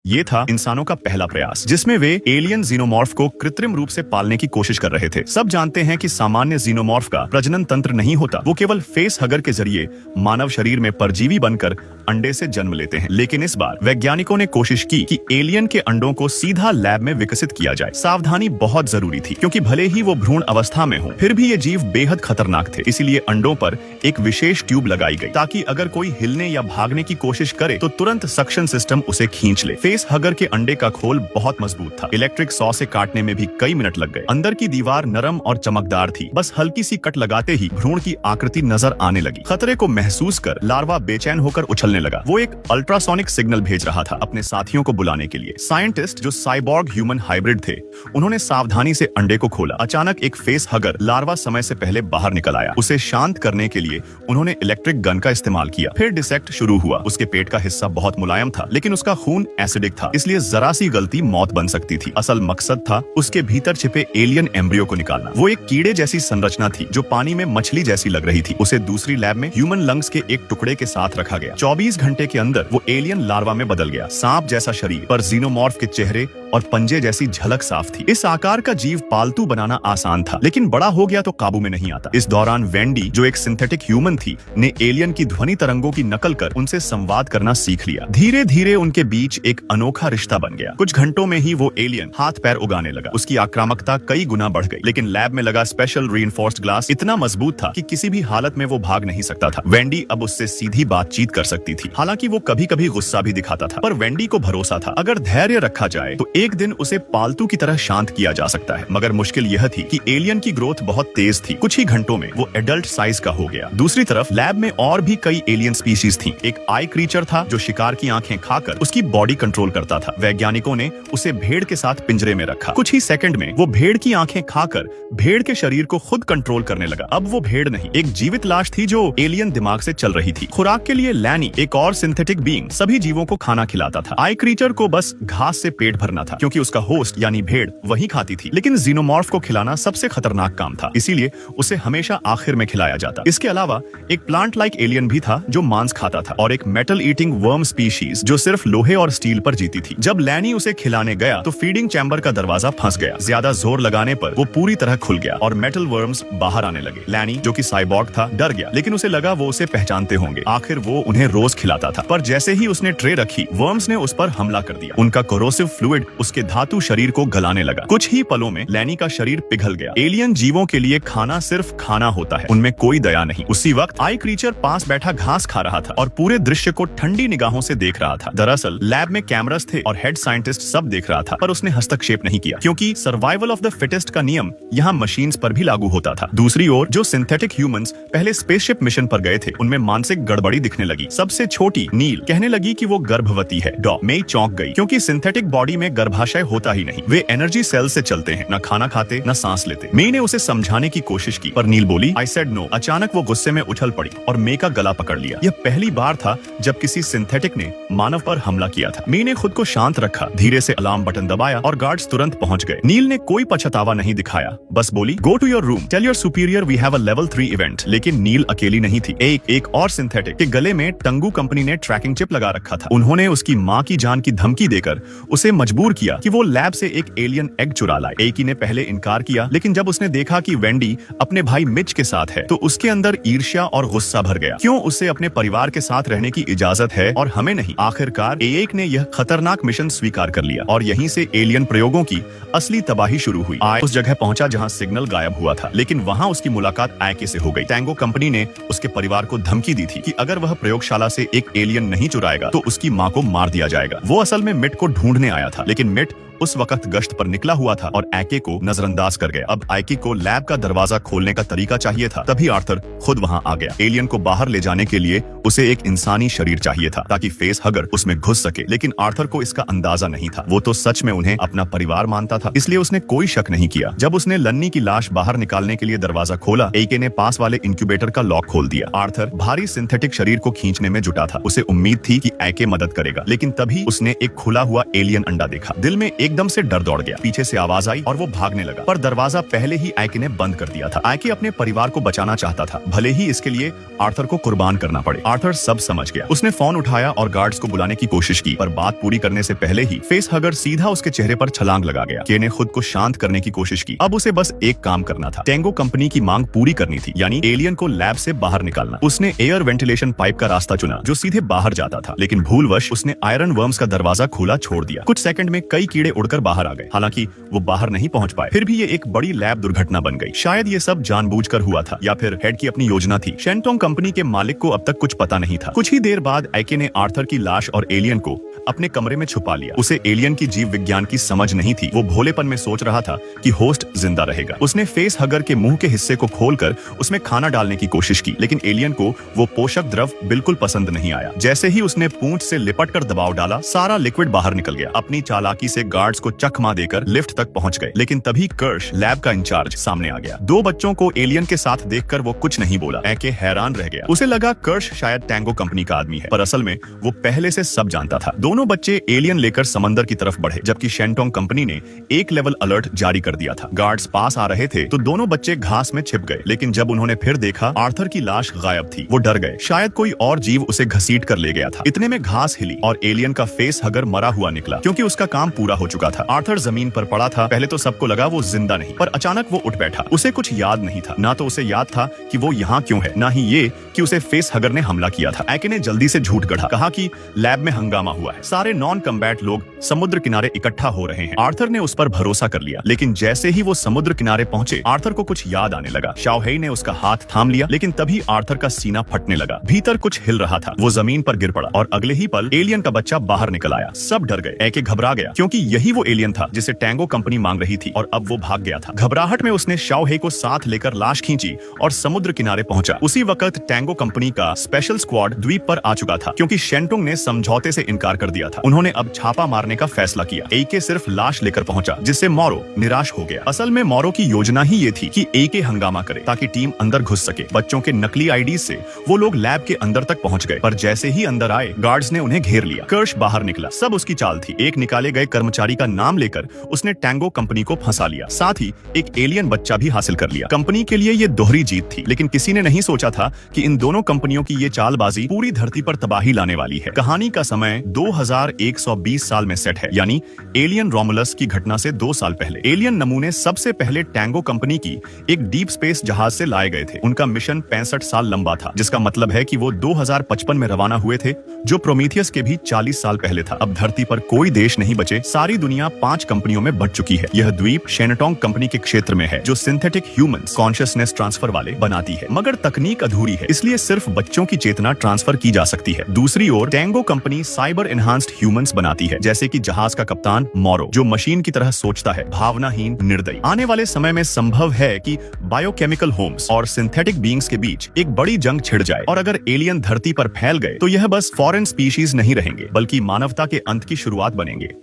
ये था इंसानों का पहला प्रयास जिसमें वे एलियन जीनोमॉर्फ को कृत्रिम रूप से पालने की कोशिश कर रहे थे। सब जानते हैं कि सामान्य जीनोमॉर्फ का प्रजनन तंत्र नहीं होता, वो केवल फेस हगर के जरिए मानव शरीर में परजीवी बनकर अंडे से जन्म लेते हैं। लेकिन इस बार वैज्ञानिकों ने कोशिश की कि एलियन के अंडों को सीधा लैब में विकसित किया जाए। सावधानी बहुत जरूरी थी क्योंकि भले ही वो भ्रूण अवस्था में हो, फिर भी ये जीव बेहद खतरनाक थे। इसीलिए अंडों पर एक विशेष ट्यूब लगाई गई ताकि अगर कोई हिलने या भागने की कोशिश करे तो तुरंत सक्शन सिस्टम उसे खींच ले। फेस हगर के अंडे का खोल बहुत मजबूत था। इलेक्ट्रिक सॉ से काटने में भी कई मिनट लग गए। अंदर की दीवार नरम और चमकदार थी। बस हल्की सी कट लगाते ही भ्रूण की आकृति नजर आने लगी। खतरे को महसूस कर लार्वा बेचैन होकर उछलने लगा। वो एक अल्ट्रासोनिक सिग्नल भेज रहा था अपने साथियों को बुलाने के लिए। साइंटिस्ट जो साइबॉर्ग ह्यूमन हाइब्रिड थे, उन्होंने सावधानी से अंडे को खोला। अचानक एक फेस हगर लार्वा समय से पहले बाहर निकल आया। उसे शांत करने के लिए उन्होंने इलेक्ट्रिक गन का इस्तेमाल किया। फिर डिसेक्ट शुरू हुआ। उसके पेट का हिस्सा बहुत मुलायम था, लेकिन उसका खून एसिडिक था, इसलिए जरा सी गलती मौत बन सकती थी। असल मकसद था उसके भीतर छिपे एलियन एम्ब्रियो को निकालना। वो एक कीड़े जैसी संरचना थी जो पानी में मछली जैसी लग रही थी। उसे दूसरी लैब में ह्यूमन लंग्स के एक टुकड़े के साथ रखा गया। 24 घंटे के अंदर वो एलियन लार्वा में बदल गया। सांप जैसा शरीर पर जीनोमॉर्फ के चेहरे और पंजे जैसी झलक साफ थी। इस आकार का जीव पालतू बनाना आसान था, लेकिन बड़ा हो गया तो काबू में नहीं आता। इस दौरान वेंडी, जो एक सिंथेटिक ह्यूमन थी, ने एलियन की ध्वनि तरंगों की नकल कर उनसे संवाद करना सीख लिया। धीरे धीरे उनके बीच एक अनोखा रिश्ता बन गया। कुछ घंटों में ही वो एलियन हाथ पैर उगाने लगा। उसकी आक्रामकता कई गुना बढ़ गई, लेकिन लैब में लगा स्पेशल रीइंफोर्स्ड ग्लास इतना मजबूत था कि किसी भी हालत में वो भाग नहीं सकता था। वेंडी अब उससे सीधी बातचीत कर सकती थी। हालांकि वो कभी कभी गुस्सा भी दिखाता था, पर वेंडी को भरोसा था अगर धैर्य रखा जाए तो एक दिन उसे पालतू की तरह शांत किया जा सकता है। मगर मुश्किल यह थी कि एलियन की ग्रोथ बहुत तेज थी। कुछ ही घंटों में वो एडल्ट साइज का हो गया। दूसरी तरफ लैब में और भी कई एलियन स्पीशीज थी। एक आई क्रीचर था जो शिकार की आंखें खाकर उसकी बॉडी कंट्रोल करता था। वैज्ञानिकों ने उसे भेड़ के साथ पिंजरे में रखा। कुछ ही सेकंड में वो भेड़ की आंखें खाकर भेड़ के शरीर को खुद कंट्रोल करने लगा। अब वो भेड़ नहीं, एक जीवित लाश थी जो एलियन दिमाग से चल रही थी। खुराक के लिए लैनी, एक और सिंथेटिक बीइंग, सभी जीवों को खाना खिलाता था। आई क्रीचर को बस घास से पेट भरना था क्योंकि उसका होस्ट यानी भेड़ वही खाती थी। लेकिन जीनोमॉर्फ को खिलाना सबसे खतरनाक काम था, इसीलिए उसे हमेशा आखिर में खिलाया जाता। इसके अलावा एक प्लांट लाइक एलियन भी था जो मांस खाता था, और एक मेटल ईटिंग वर्म स्पीशीज जो सिर्फ लोहे और स्टील पर जीती थी। जब लैनी उसे खिलाने गया तो फीडिंग चैम्बर का दरवाजा फंस गया। ज्यादा जोर लगाने पर वो पूरी तरह खुल गया और मेटल वर्म्स बाहर आने लगे। लैनी, जो कि साइबॉर्ग था, डर गया, लेकिन उसे लगा वो उसे पहचानते होंगे। आखिर वो उन्हें रोज खिलाता था। पर जैसे ही उसने ट्रे रखी, वर्म्स ने उस पर हमला कर दिया। उनका कोरोसिव फ्लूइड उसके धातु शरीर को गलाने लगा। कुछ ही पलों में लैनी का शरीर पिघल गया। एलियन जीवों के लिए खाना सिर्फ खाना होता है, उनमें कोई दया नहीं। उसी वक्त आई क्रीचर पास बैठा घास खा रहा था और पूरे दृश्य को ठंडी निगाहों से देख रहा था। दरअसल लैब में कैमरास थे और हेड साइंटिस्ट सब देख रहा था, पर उसने हस्तक्षेप नहीं किया क्योंकि सर्वाइवल ऑफ द फिटेस्ट का नियम यहाँ मशीन्स पर भी लागू होता था। दूसरी ओर जो सिंथेटिक ह्यूमंस पहले स्पेसशिप मिशन पर गए थे, उनमें मानसिक गड़बड़ी दिखने लगी। सबसे छोटी नील कहने लगी कि वो गर्भवती है। डॉ मेई चौंक गई क्योंकि सिंथेटिक बॉडी में गर्भाशय होता ही नहीं। वे एनर्जी सेल से चलते हैं, न खाना खाते न सांस लेते। मेई ने उसे समझाने की कोशिश की, पर नील बोली, आई सेड नो। अचानक वो गुस्से में उछल पड़ी और मेई का गला पकड़ लिया। यह पहली बार था जब किसी सिंथेटिक ने मानव पर हमला किया था। मेई ने खुद को शांत रखा, धीरे से अलार्म बटन दबाया और गार्ड्स तुरंत पहुंच गए। नील ने कोई पछतावा नहीं दिखाया, बस बोली, go to your room, tell your superior we have a level 3 event. लेकिन नील अकेली नहीं थी। एक और सिंथेटिक के गले में टंगू कंपनी ने ट्रैकिंग चिप लगा रखा था। उन्होंने उसकी माँ की जान की धमकी देकर उसे मजबूर किया कि वो लैब से एक एलियन एग चुरा लाए। एकी ने पहले इनकार किया, लेकिन जब उसने देखा कि वेंडी अपने भाई मिच के साथ है तो उसके अंदर ईर्ष्या और गुस्सा भर गया। क्यों उसे अपने परिवार के साथ रहने की इजाजत है और हमें नहीं? आखिरकार एक ने यह खतरनाक मिशन स्वीकार कर लिया और यहीं से एलियन प्रयोगों की असली तबाही शुरू हुई। आय उस जगह पहुंचा जहां सिग्नल गायब हुआ था, लेकिन वहां उसकी मुलाकात आयके से हो गई। टैंगो कंपनी ने उसके परिवार को धमकी दी थी कि अगर वह प्रयोगशाला से एक एलियन नहीं चुराएगा तो उसकी माँ को मार दिया जाएगा। वो असल में मिट को ढूंढने आया था, लेकिन मिट उस वक्त गश्त पर निकला हुआ था और आयके को नजरअंदाज कर गया। अब आयके को लैब का दरवाजा खोलने का तरीका चाहिए था, तभी आर्थर खुद वहां आ गया। एलियन को बाहर ले जाने के लिए उसे एक इंसानी शरीर चाहिए था ताकि फेस हगर उसमें घुस सके, लेकिन आर्थर को इसका अंदाजा नहीं था। वो तो सच में उन्हें अपना परिवार मानता था, इसलिए उसने कोई शक नहीं किया। जब उसने लन्नी की लाश बाहर निकालने के लिए दरवाजा खोला, एके ने पास वाले इंक्यूबेटर का लॉक खोल दिया। आर्थर भारी सिंथेटिक शरीर को खींचने में जुटा था। उसे उम्मीद थी कि एके मदद करेगा, लेकिन तभी उसने एक खुला हुआ एलियन अंडा देखा। दिल में एकदम से डर दौड़ गया। पीछे से आवाज आई और वो भागने लगा, पर दरवाजा पहले ही आइके ने बंद कर दिया था। आइके अपने परिवार को बचाना चाहता था, भले ही इसके लिए आर्थर को कुर्बान करना पड़े। आर्थर सब समझ गया। उसने फोन उठाया और गार्ड्स को बुलाने की कोशिश की, पर बात पूरी करने से पहले ही फेस हगर सीधा उसके चेहरे पर छलांग लगा गया। के ने खुद को शांत करने की कोशिश की। अब उसे बस एक काम करना था, टेंगो कंपनी की मांग पूरी करनी थी, यानी एलियन को लैब से बाहर निकालना। उसने एयर वेंटिलेशन पाइप का रास्ता चुना जो सीधे बाहर जाता था, लेकिन भूलवश उसने आयरन वर्म्स का दरवाजा खुला छोड़ दिया। कुछ सेकंड में कई कीड़े उड़कर बाहर आ गए। हालांकि वो बाहर नहीं पहुंच पाए, फिर भी ये एक बड़ी लैब दुर्घटना बन गई। शायद ये सब जानबूझकर हुआ था या फिर हेड की अपनी योजना थी। शेंटोंग कंपनी के मालिक को अब तक कुछ पता नहीं था। कुछ ही देर बाद आइके ने आर्थर की लाश और एलियन को अपने कमरे में छुपा लिया। उसे एलियन की जीव विज्ञान की समझ नहीं थी। वो भोलेपन में सोच रहा था कि होस्ट जिंदा रहेगा। उसने फेस हगर के मुंह के हिस्से को खोलकर उसमें खाना डालने की कोशिश की, लेकिन एलियन को वो पोषक द्रव बिल्कुल पसंद नहीं आया। जैसे ही उसने पूंछ से लिपटकर दबाव डाला, सारा लिक्विड बाहर निकल गया। अपनी चालाकी से गार्ड्स को चकमा देकर लिफ्ट तक पहुंच गए, लेकिन तभी कर्श, लैब का इंचार्ज, सामने आ गया। दो बच्चों को एलियन के साथ देखकर वो कुछ नहीं बोला। एके हैरान रह गया। उसे लगा कर्श शायद टेंगो कंपनी का आदमी है, पर असल में वो पहले से सब जानता था। दोनों बच्चे एलियन लेकर समंदर की तरफ बढ़े, जबकि शेंटोंग कंपनी ने एक लेवल अलर्ट जारी कर दिया था। गार्ड्स पास आ रहे थे तो दोनों बच्चे घास में छिप गए, लेकिन जब उन्होंने फिर देखा, आर्थर की लाश गायब थी। वो डर गए, शायद कोई और जीव उसे घसीट कर ले गया था। इतने में घास हिली और एलियन का फेस हगर मरा हुआ निकला, क्योंकि उसका काम पूरा हो चुका था। आर्थर जमीन पर पड़ा था। पहले तो सबको लगा वो जिंदा नहीं, पर अचानक वो उठ बैठा। उसे कुछ याद नहीं था। ना तो उसे याद था कि वो यहाँ क्यों है, ना ही ये कि उसे फेस हगर ने हमला किया था। एके ने जल्दी से झूठ गढ़ा, कहा कि लैब में हंगामा हुआ है, सारे नॉन कम्बैट लोग समुद्र किनारे इकट्ठा हो रहे हैं। आर्थर ने उस पर भरोसा कर लिया, लेकिन जैसे ही वो समुद्र किनारे पहुंचे, आर्थर को कुछ याद आने लगा। शाओहेई ने उसका हाथ थाम लिया, लेकिन तभी आर्थर का सीना फटने लगा। भीतर कुछ हिल रहा था। वो जमीन पर गिर पड़ा और अगले ही पल एलियन का बच्चा बाहर निकल आया। सब डर गए। एके घबरा गया, क्योंकि यही वो एलियन था जिसे टेंगो कंपनी मांग रही थी, और अब वो भाग गया था। घबराहट में उसने शाओहेई को साथ लेकर लाश खींची और समुद्र किनारे पहुंचा। उसी वक्त टेंगो कंपनी का स्पेशल स्क्वाड द्वीप पर आ चुका था, क्योंकि शेंटोंग ने समझौते से इनकार कर दिया था। उन्होंने अब छापा मारने का फैसला किया। एके सिर्फ लाश लेकर पहुंचा, जिससे मोरो निराश हो गया। असल में मोरो की योजना ही ये थी कि एके हंगामा करे ताकि टीम अंदर घुस सके। बच्चों के नकली आईडी से वो लोग लैब के अंदर तक पहुंच गए, पर जैसे ही अंदर आए, गार्ड्स ने उन्हें घेर लिया। कर्श बाहर निकला। सब उसकी चाल थी। एक निकाले गए कर्मचारी का नाम लेकर उसने टेंगो कंपनी को फंसा लिया, साथ ही एक एलियन बच्चा भी हासिल कर लिया। कंपनी के लिए ये दोहरी जीत थी, लेकिन किसी ने नहीं सोचा था कि इन दोनों कंपनियों की ये चालबाजी पूरी धरती पर तबाही लाने वाली है। कहानी का समय 2120 साल में सेट है, यानी एलियन रोमुलस की घटना से 2 साल पहले। एलियन नमूने सबसे पहले टेंगो कंपनी की एक डीप स्पेस जहाज से लाए गए थे। उनका मिशन 65 साल लंबा था, जिसका मतलब है कि वो 2055 में रवाना हुए थे, जो प्रोमीथियस के भी 40 साल पहले था। अब धरती पर कोई देश नहीं बचे। सारी दुनिया 5 कंपनियों में बंट चुकी है। यह द्वीप शेंटोंग कंपनी के क्षेत्र में है, जो सिंथेटिक ह्यूमंस कॉन्शियसनेस ट्रांसफर वाले बनाती है। मगर तकनीक अधूरी है, इसलिए सिर्फ बच्चों की चेतना ट्रांसफर की जा सकती है। दूसरी ओर Tengo company cyber enhanced humans बनाती है, जैसे कि जहाज का कप्तान मोरो, जो मशीन की तरह सोचता है, भावनाहीन, निर्दयी। आने वाले समय में संभव है कि बायोकेमिकल होम्स और सिंथेटिक बीइंग्स के बीच एक बड़ी जंग छिड़ जाए, और अगर एलियन धरती पर फैल गए तो यह बस फॉरेन स्पीशीज नहीं रहेंगे, बल्कि मानवता के अंत की शुरुआत बनेंगे।